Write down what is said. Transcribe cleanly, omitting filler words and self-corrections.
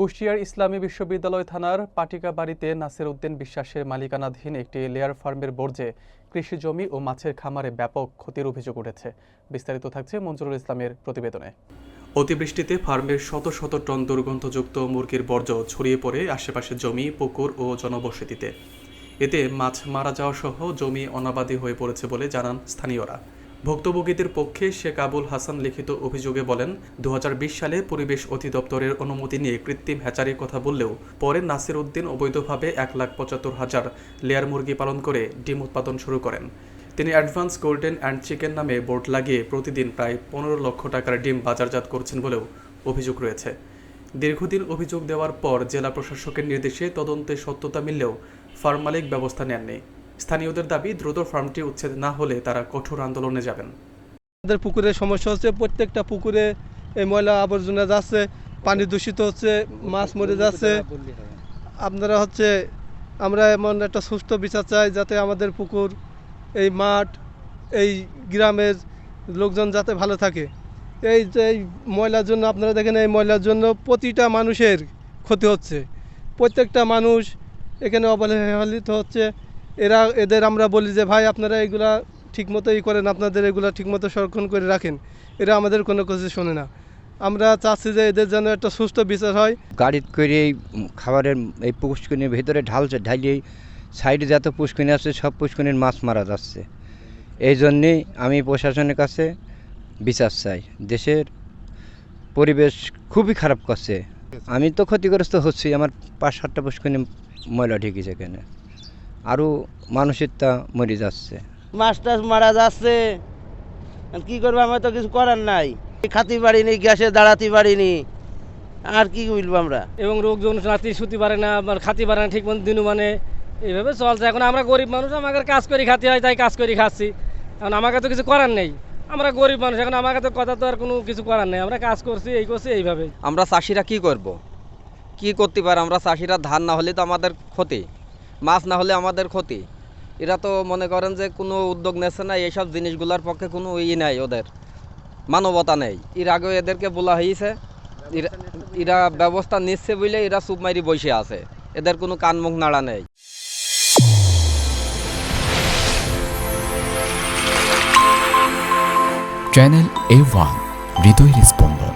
কুষ্টিয়ার ইসলামী বিশ্ববিদ্যালয় থানার পাটিকা বাড়িতে নাসির উদ্দিন বিশ্বাসের মালিকানাধীন একটি লেয়ার ফার্মের বর্জ্যে কৃষি জমি ও মাছের খামারে ব্যাপক ক্ষতির অভিযোগ উঠেছে। বিস্তারিত থাকছে মঞ্জুরুল ইসলামের প্রতিবেদনে। অতিবৃষ্টিতে ফার্মের শত শত টন দুর্গন্ধযুক্ত মুরগির বর্জ্য ছড়িয়ে পড়ে আশেপাশের জমি, পুকুর ও জনবসতিতে। এতে মাছ মারা যাওয়া সহ জমি অনাবাদি হয়ে পড়েছে বলে জানান স্থানীয়রা। ভুক্তভোগীদের পক্ষে শেখ আবুল হাসান লিখিত অভিযোগে বলেন, 2020 সালে পরিবেশ অধিদপ্তরের অনুমতি নিয়ে কৃত্রিম হ্যাচারির কথা বললেও পরে নাসির উদ্দিন অবৈধভাবে 1,75,000 লেয়ার মুরগি পালন করে ডিম উৎপাদন শুরু করেন। তিনি অ্যাডভান্স গোল্ডেন অ্যান্ড চিকেন নামে বোর্ড লাগিয়ে প্রতিদিন প্রায় 15 লক্ষ টাকার ডিম বাজারজাত করছেন বলেও অভিযোগ রয়েছে। দীর্ঘদিন অভিযোগ দেওয়ার পর জেলা প্রশাসকের নির্দেশে তদন্তে সত্যতা মিললেও ফার্ম মালিক ব্যবস্থা নেননি। স্থানীয়দের দাবি, দ্রুত ফার্মটি উচ্ছেদ না হলে তারা কঠোর আন্দোলনে যাবেন। আমাদের পুকুরের সমস্যা হচ্ছে, প্রত্যেকটা পুকুরে এই ময়লা আবর্জনা যাচ্ছে, পানি দূষিত হচ্ছে, মাছ মরে যাচ্ছে। আপনারা আমরা এমন একটা সুষ্ঠু বিচার চাই যাতে আমাদের পুকুর, এই মাঠ, এই গ্রামের লোকজন যাতে ভালো থাকে। এই ময়লার জন্য আপনারা দেখেন, এই ময়লার জন্য প্রতিটা মানুষের ক্ষতি হচ্ছে, প্রত্যেকটা মানুষ এখানে অবহেলিত হচ্ছে। এদের আমরা বলি যে ভাই, আপনারা এগুলা ঠিকমতো করেন, আপনাদের এগুলা ঠিকমতো সংরক্ষণ করে রাখেন। এরা আমাদের কোনো কিছু শোনে না। আমরা চাচ্ছি যে এদের যেন একটা সুষ্ঠু বিচার হয়। গাড়ি করে এই খাবারের এই পুষ্করিণীর ভিতরে ঢালিয়ে সাইডে যত পুষ্করিণী আছে সব পুষ্করিণীর মাছ মারা যাচ্ছে। এই জন্যেই আমি প্রশাসনের কাছে বিচার চাই। দেশের পরিবেশ খুবই খারাপ করছে। আমি তো ক্ষতিগ্রস্ত হচ্ছি, আমার 5-7টা পুষ্করিণী ময়লা ঢেকেছে এখানে, আরও মানুষের তা মরে যাচ্ছে, মাছ টাছ মারা যাচ্ছে। কি করবো, আমার তো কিছু করার নাই। খাতে পারিনি, গ্যাসে দাঁড়াতে পারিনি, আর কি বলবো আমরা। এবং লোকজন রাত্রি শুতে পারে না, খাতে পারে না ঠিক মতো দিনু, মানে এইভাবে চলছে। এখন আমরা গরিব মানুষ, আমাকে কাজ করে খাতে হয়, তাই কাজ করে খাচ্ছি। এখন আমাকে তো কিছু করার নেই, আমরা গরিব মানুষ। এখন আমাকে তো কথা তো আর কোনো কিছু করার নেই, আমরা কাজ করছি, এই করছি, এইভাবে। আমরা চাষিরা কি করব, কি করতে পারি? আমরা চাষিরা ধান না হলে তো আমাদের ক্ষতি, মাছ না হলে আমাদের ক্ষতি। এরা তো মনে করেন যে কোনো উদ্যোগ নেছে না, এইসব জিনিসগুলোর পক্ষে কোনো নাই, ওদের মানবতা নেই। এর আগেও এদেরকে বলা হয়েছে, এরা ব্যবস্থা নিচ্ছে বলে এরা চুপ মারি বসে আছে, এদের কোনো কান মুখ নাড়া নেই। চ্যানেল A1 হৃদয়ের স্পন্দন।